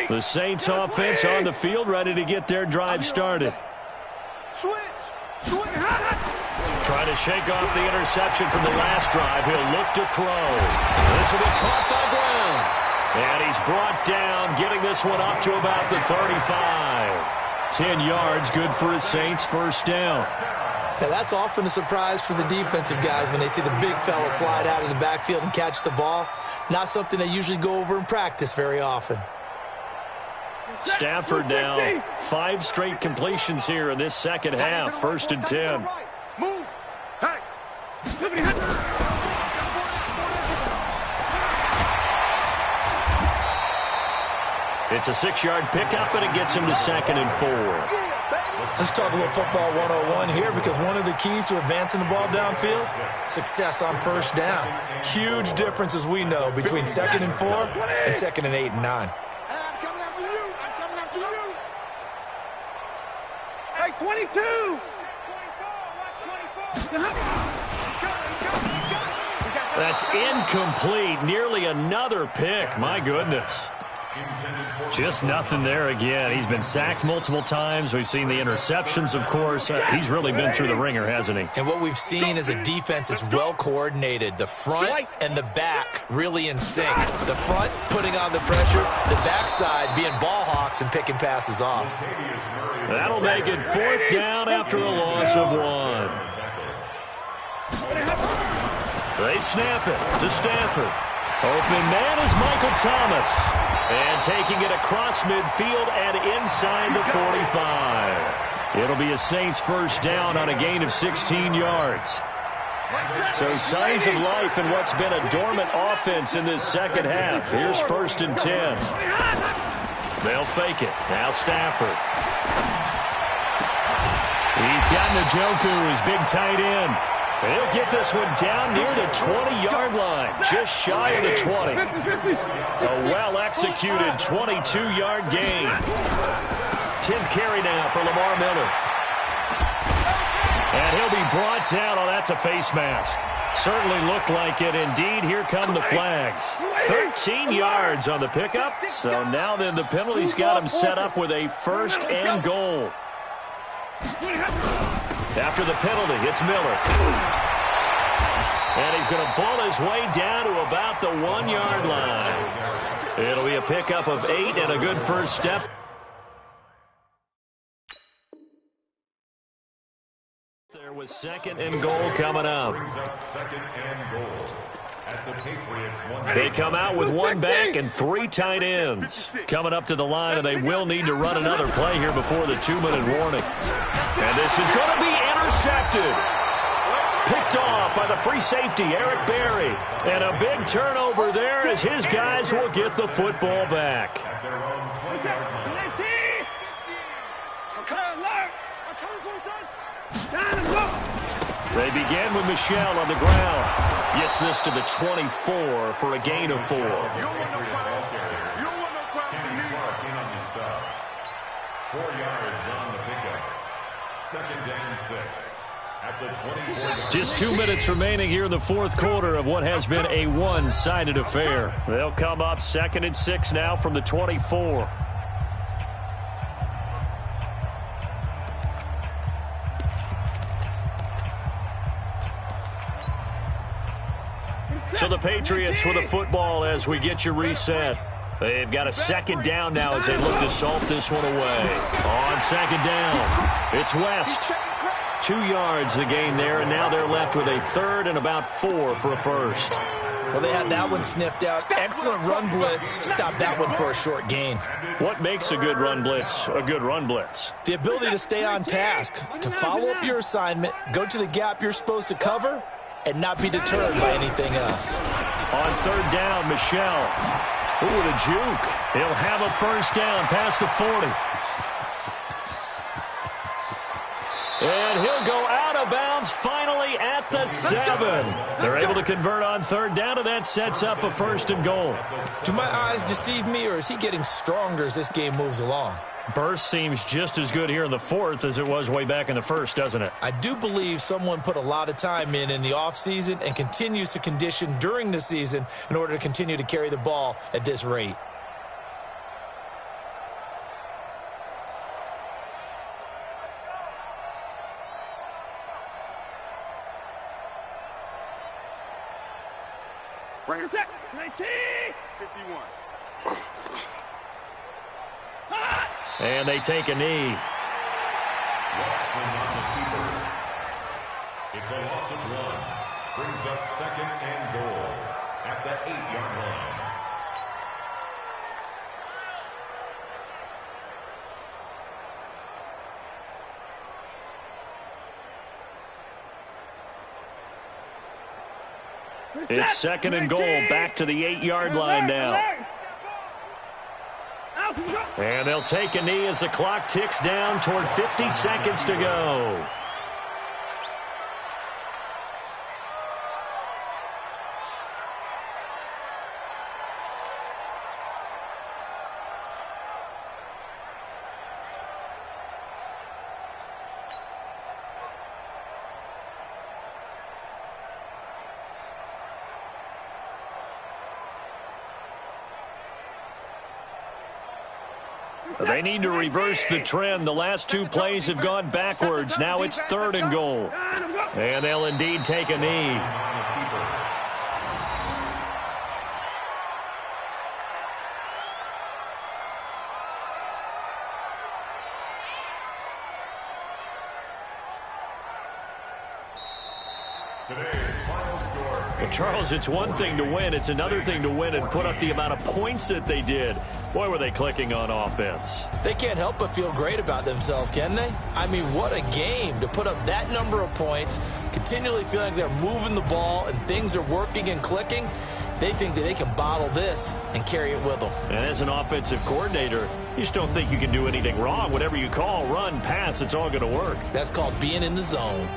The Saints offense on the field, ready to get their drive started. Switch. Trying to shake off the interception from the last drive. He'll look to throw. This will be caught by Brown. And he's brought down, getting this one up to about the 35. 10 yards, good for a Saints first down. Now, that's often a surprise for the defensive guys when they see the big fella slide out of the backfield and catch the ball. Not something they usually go over in practice very often. Stafford now, 5 straight completions here in this second half. First and 10. Move. Hey. It's a 6-yard pickup, and it gets him to 2nd and 4. Let's talk a little football 101 here, because one of the keys to advancing the ball downfield, success on first down. Huge difference, as we know, between 2nd and 4 and 2nd and 8 and 9. I'm coming after you. I'm coming after you. Hey, 22. 24. Watch 24. That's incomplete. Nearly another pick. My goodness. Just nothing there again. He's been sacked multiple times. We've seen the interceptions, of course. He's really been through the ringer, hasn't he? And what we've seen is a defense is well coordinated. The front and the back really in sync. The front putting on the pressure, the backside being ball hawks and picking passes off. That'll make it 4th down after a loss of 1. They snap it to Stafford. Open man is Michael Thomas. And taking it across midfield and inside the 45. It'll be a Saints first down on a gain of 16 yards. So signs of life in what's been a dormant offense in this second half. Here's 1st and 10. They'll fake it. Now Stafford. He's got Njoku, his big tight end. He'll get this one down near the 20-yard line, just shy of the 20. A well-executed 22-yard gain. 10th carry now for Lamar Miller. And he'll be brought down. Oh, that's a face mask. Certainly looked like it. Indeed, here come the flags. 13 yards on the pickup. So now then the penalty's got him set up with a 1st and goal. After the penalty, it's Miller. And he's going to ball his way down to about the 1-yard line. It'll be a pickup of 8 and a good first step. There was 2nd and goal coming up. They come out with 1 back and 3 tight ends. Coming up to the line, and they will need to run another play here before the 2-minute warning. And this is going to be intercepted. Picked off by the free safety, Eric Berry. And a big turnover there as his guys will get the football back. They begin with Michel on the ground. Gets this to the 24 for a gain of 4. You don't want no problem from me. 4 yards on the pickup. 2nd and 6. At the 24-yard. Just 2 minutes remaining here in the 4th quarter of what has been a one-sided affair. They'll come up 2nd and 6 now from the 24. So the Patriots with a football as we get you reset. They've got a 2nd down now as they look to salt this one away. On 2nd down, it's West. 2 yards the gain there, and now they're left with a 3rd and about 4 for a first. Well, they had that one sniffed out. Excellent run blitz. Stopped that one for a short gain. What makes a good run blitz a good run blitz? The ability to stay on task, to follow up your assignment, go to the gap you're supposed to cover, and not be deterred by anything else. On 3rd down, Michel. Ooh, the juke. He'll have a first down past the 40. And he'll go out of bounds finally at the 7. They're able to convert on 3rd down, and that sets up a 1st and goal. Do my eyes deceive me, or is he getting stronger as this game moves along? Burst seems just as good here in the 4th as it was way back in the 1st, doesn't it? I do believe someone put a lot of time in the offseason and continues to condition during the season in order to continue to carry the ball at this rate. Bring it. 19. 51. And they take a knee. It's a loss of 1. Brings up 2nd and goal at the 8-yard line. It's 2nd and goal, back to the 8-yard line now. And they'll take a knee as the clock ticks down toward 50 seconds to go. They need to reverse the trend. The last 2 plays have gone backwards. Now it's 3rd and goal. And they'll indeed take a knee. Well, Charles, it's one thing to win. It's another thing to win and put up the amount of points that they did. Boy, were they clicking on offense. They can't help but feel great about themselves, can they? I mean, what a game to put up that number of points, continually feeling like they're moving the ball and things are working and clicking. They think that they can bottle this and carry it with them. And as an offensive coordinator, you just don't think you can do anything wrong. Whatever you call, run, pass, it's all going to work. That's called being in the zone.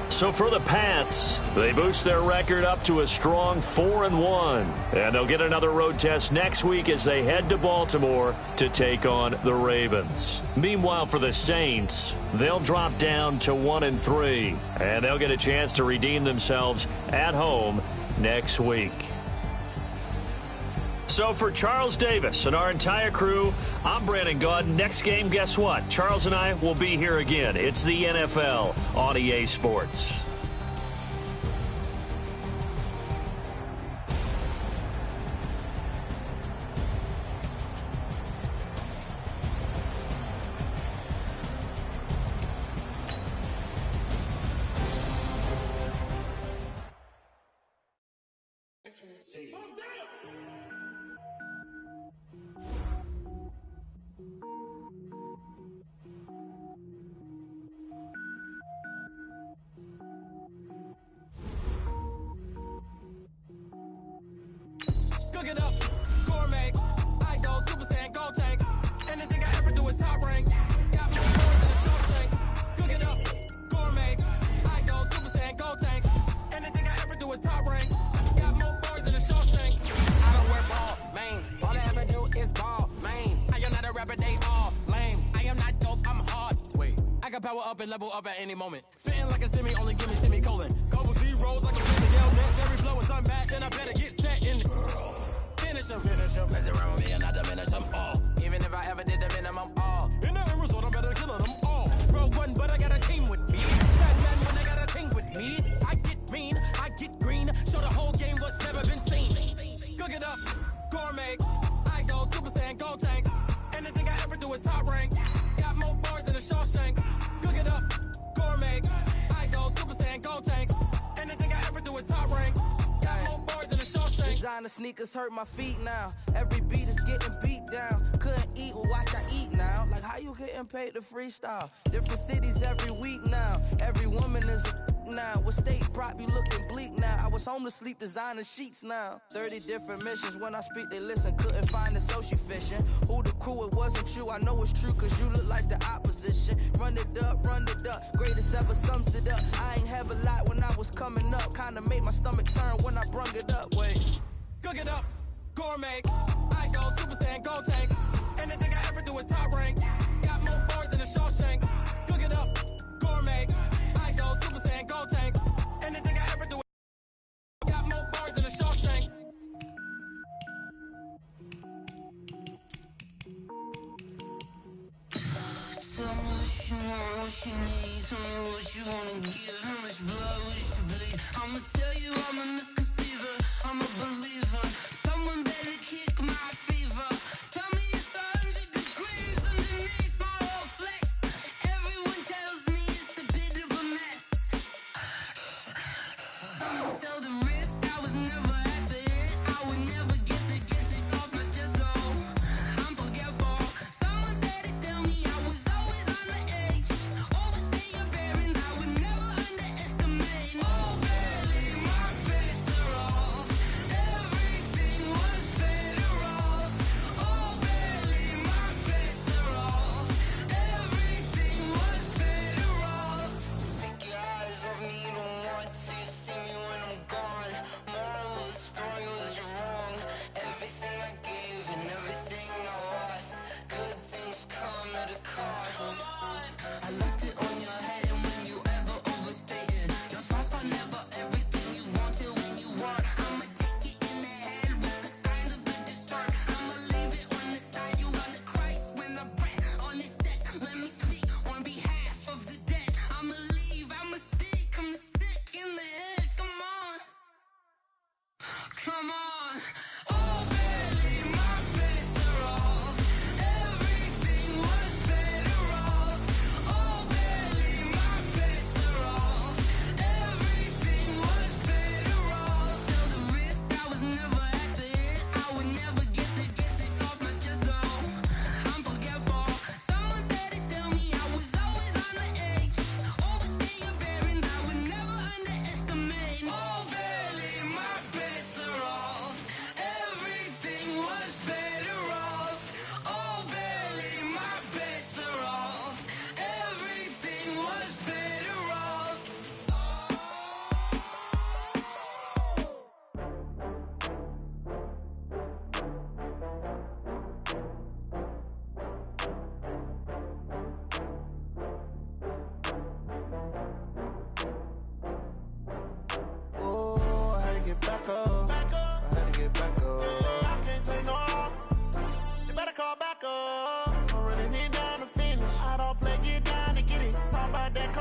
So for the Pats, they boost their record up to a strong 4-1. And they'll get another road test next week as they head to Baltimore to take on the Ravens. Meanwhile, for the Saints, they'll drop down to 1-3. And they'll get a chance to redeem themselves at home next week. So for Charles Davis and our entire crew, I'm Brandon Gaudin. Next game, guess what? Charles and I will be here again. It's the NFL on EA Sports. Cook it up, gourmet. I go Super Saiyan, gold tank. Anything I ever do is top rank. Got more boys in the Shawshank. Cook it up, gourmet. I go Super Saiyan, gold tank. Anything I ever do is top rank. Got more boys in the Shawshank. I don't wear ball mains. All I ever do is ball main. I am not a rapper, they all lame. I am not dope, I'm hard. Wait, I got power up and level up at any moment. Spitting like a semi, only give me semicolon. Couple zeros like a yell dance. Every flow is unmatched, and I better get set in. Finish him. Mess around with me and I diminish them all. Even if I ever did the minimum all. In the end result, I'm better killing them all. Rogue one, but I got a team with me. Batman when I got a team with me. I get mean, I get green. Show the whole game what's never been seen. Cook it up, gourmet. I go Super Saiyan, gold tank. Anything I ever do is top rank. Got more bars in the Shawshank. Cook it up, gourmet. I go Super Saiyan, gold tank. Anything I ever do is top rank. Designer sneakers hurt my feet now. Every beat is getting beat down. Couldn't eat, well watch I eat now. Like how you getting paid to freestyle? Different cities every week now. Every woman is a now. What state prop you looking bleak now? I was homeless, sleep designer sheets now. 30 different missions. When I speak they listen. Couldn't find the social fishing. Who the crew, it wasn't you. I know it's true cause you look like the opposition. Run it up. Greatest ever sums it up. I ain't have a lot when I was coming up. Kinda made my stomach turn when I brung it up. Wait. Cook it up, gourmet. I go Super Saiyan, gold tank. Anything I ever do is top rank. Got more bars in the Shawshank. Cook it up, gourmet. I go Super Saiyan, gold tank. Anything I ever do is got more bars in the Shawshank. Tell me what you want, what you need. Tell me what you wanna give. How much blood, what you bleed. I'ma tell you I'm a misconception.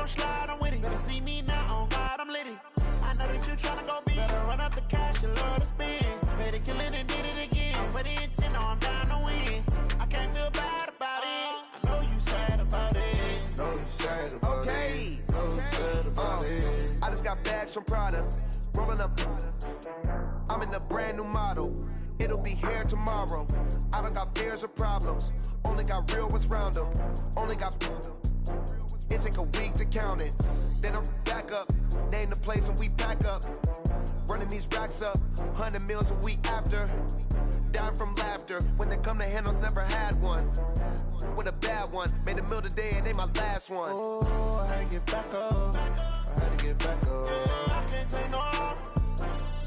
come slide, I'm with it. Better see me now, on God, I'm litty. I know that you tryna go big. Better run up the cash, you love to spend. Better kill it and did it again. I'm with intent, no, I'm down to win. I can't feel bad about it. I know you sad about it. Know you sad about it. Know you sad about it. I just got bags from Prada. Rolling up. I'm in a brand new model. It'll be here tomorrow. I don't got fears or problems. Only got real ones round them. Only got. It take a week to count it. Then I'm back up. Name the place and we pack up. Running these racks up. 100 meals a week after. Down from laughter. When they come to handles, never had one. With a bad one. Made a meal today and ain't my last one. Oh, I had to get back up. I had to get back up. I can't take no loss.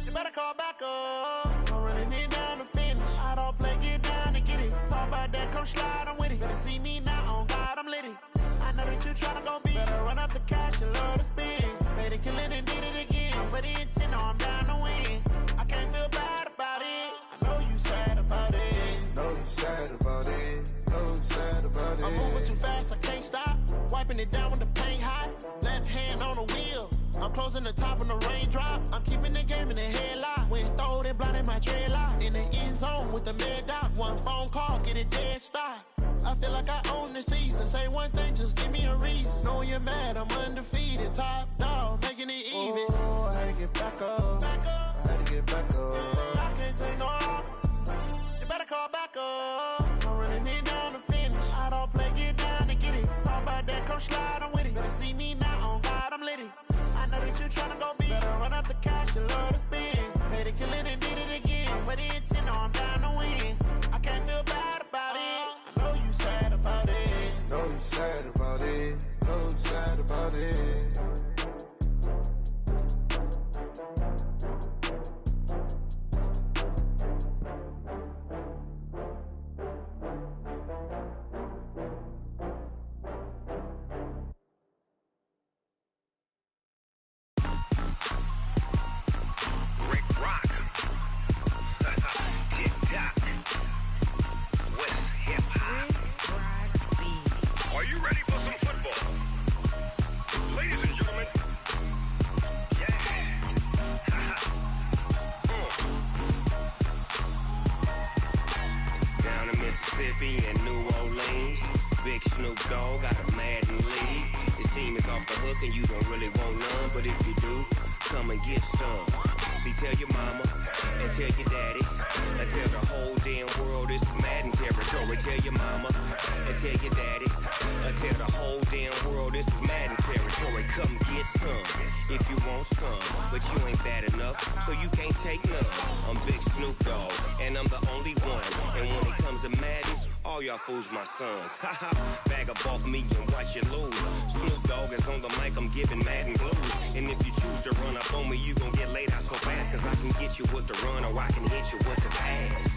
You better call back up. I'm running it down to finish. I don't play, get down to get it. Talk about that, come slide, I'm with it. Better see me now, on God, I'm litty. I know that you tryna go big. Better run up the cash, you love to spend. Better kill it and did it again. I'm with intent, no, I'm down to win. I can't feel bad about it. I know you sad about it. Know you sad about it. Know you sad about it. I'm moving too fast, I can't stop. Wiping it down with the paint hot. Left hand on the wheel. I'm closing the top when the raindrop. I'm keeping the game in the headlock. When throwed and blinded my dreadlock. In the end zone with the mad dot. One phone call, get it dead stop. I feel like I own the season. Say one thing, just give me a reason. Knowing you're mad, I'm undefeated. Top dog, making it even. Oh, I had to get back up. Back up. I had to get back up. I can't take no loss. You better call back up. I'm running it down to finish. I don't play, get down to get it. Talk about that, come slide, I'm with it. Better see me now, on God, I'm litty. I know that you tryna go big. Better run up the cash, you love to spend. Better kill it and did it again. I'm with intent, no, I'm down to win. I can't feel bad about it. I know you sad about it. Know you sad about it. Know you sad about it. Fools my sons. Haha, bag up off me and watch you lose. Snoop Dogg is on the mic, I'm giving Madden blues. And if you choose to run up on me, you gon' get laid out so fast. Cause I can get you with the run or I can hit you with the pass.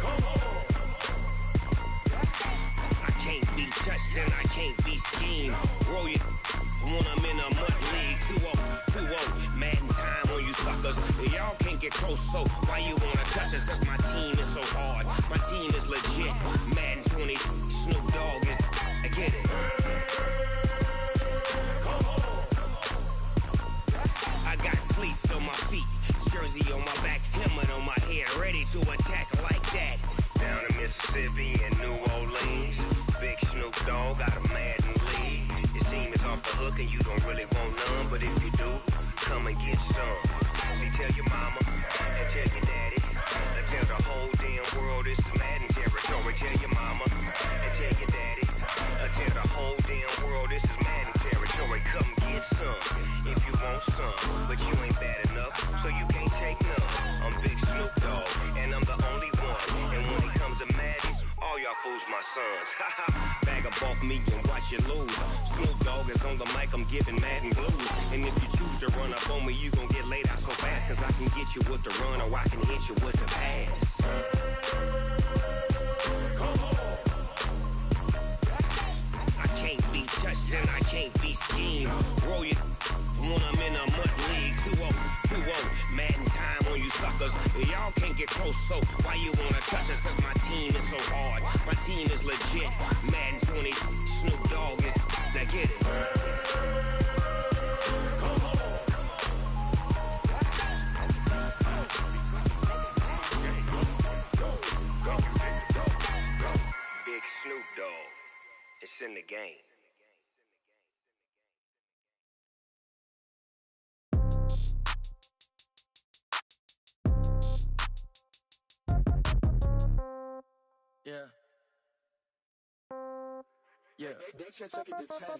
Come on. I can't be touched and I can't be schemed. Roll you when I'm in a mud league. 2-0, Madden time on you suckers. Y'all can't get close, so why you wanna touch us? Cause my team is so hard. My team is legit. Madden 20, Snoop Dogg is. I get it. Come on. I got cleats on my feet, jersey on my back, helmet on my head, ready to attack like that. Down in Mississippi and New Orleans, Big Snoop Dogg got a Madden lead. Your team is off the hook and you don't really want none, but if you do, come and get some. See, tell your mama and tell your daddy. Tell the whole damn world this is Madden territory. Tell your mama and tell your daddy. Tell the whole damn world this is Madden territory. Come get some if you want some, but you ain't bad enough, so you can't take none. I'm Big Snoop Dogg, and I'm the only one. And when it comes to Madden, all y'all fools my sons. Bag up off me and watch you lose. Snoop Dogg is on the mic, I'm giving Madden blues. And if you choose to run up on me, you gon' get laid out so fast. Cause I can get you with the run or I can hit you with the pass. Come on. I can't be touched and I can't be schemed. Roll you when I'm in a mud league. 2-0, Madden time on you suckers. Y'all can't get close, so why you wanna touch us? Cause my team is so hard. My team is legit. Madden 20, Snoop Dogg is. Now get it. Big Snoop Dogg. It's in the game. Yeah. Yeah.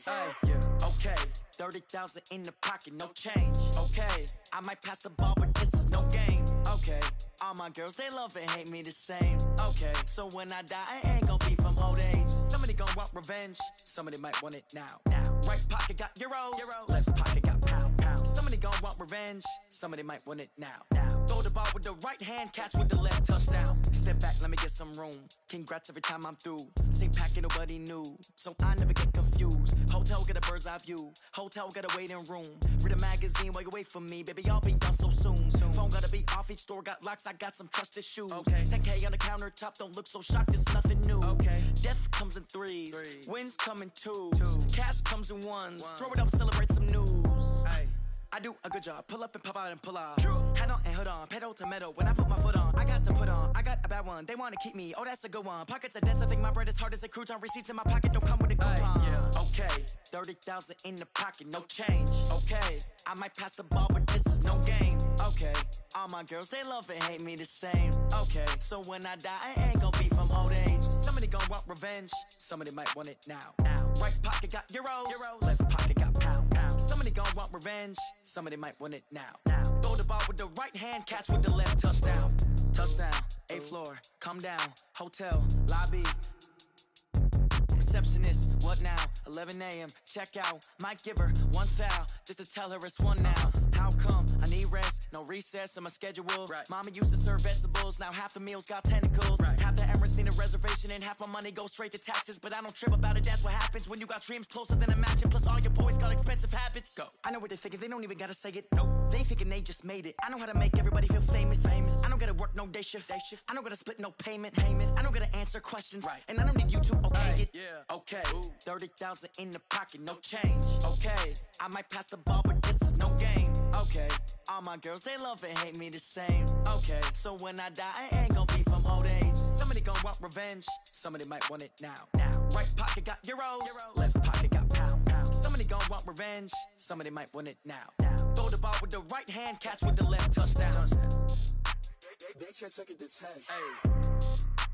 Hey, yeah. Okay. 30,000 in the pocket, no change. Okay. I might pass the ball, but this is no game. Okay. All my girls, they love and hate me the same. Okay. So when I die, I ain't gonna be from old age. Somebody gonna want revenge. Somebody might want it now. Right pocket got euros. Left pocket got pound. Somebody gonna want revenge. Somebody might want it now. Throw the ball with the right hand, catch with the left, touchdown. Step back, let me get some room. Congrats every time I'm through. Same packet, nobody knew. So I never get confused. Hotel get a bird's eye view. Hotel get a waiting room. Read a magazine while you wait for me. Baby, I'll be done so soon. Phone gotta be off, each store got locks. I got some trusted shoes. 10K on the countertop, don't look so shocked, it's nothing new. Death comes in threes. Wins come in twos. Cash comes in ones. Throw it up, celebrate some news. I do a good job. Pull up and pop out and pull off. Hat on and hood on. Pedal to metal. When I put my foot on, I got to put on. I got a bad one. They want to keep me. Oh, that's a good one. Pockets are dense. I think my bread is hard as a crouton. Receipts in my pocket don't come with a coupon. Okay. 30,000 in the pocket. No change. Okay. I might pass the ball, but this is no game. Okay. All my girls, they love and hate me the same. Okay. So when I die, I ain't gonna be from old age. Somebody gonna want revenge. Somebody might want it now. Right pocket got euros. Left pocket got pound. Somebody gonna want revenge. Somebody might want it now. Throw the ball with the right hand, catch with the left, touchdown. Touchdown, 8th floor, come down, hotel, lobby. Receptionist, what now? 11 a.m., check out. Might give her one foul, just to tell her it's one now. How come? I need rest, no recess in my schedule. Mama used to serve vegetables, now half the meals got tentacles. Half the Emirates need a reservation and half my money goes straight to taxes. But I don't trip about it, that's what happens when you got dreams closer than a mansion. Plus all your boys got expensive habits. Go. I know what they're thinking, they don't even gotta say it. Nope. They thinking they just made it. I know how to make everybody feel famous. I don't gotta work no day shift. I don't gotta split no payment. I don't gotta answer questions. And I don't need you to okay it. Okay, 30,000 in the pocket, no change. Okay, I might pass the ball, but this is no game. Okay, all my girls, they love and hate me the same. Okay, so when I die, I ain't gonna be from old age. Somebody gonna want revenge. Somebody might want it now. Right pocket got euros. Left pocket got pound. Somebody gonna want revenge. Somebody might want it now. Throw the ball with the right hand, catch with the left, touchdown. They took it to 10.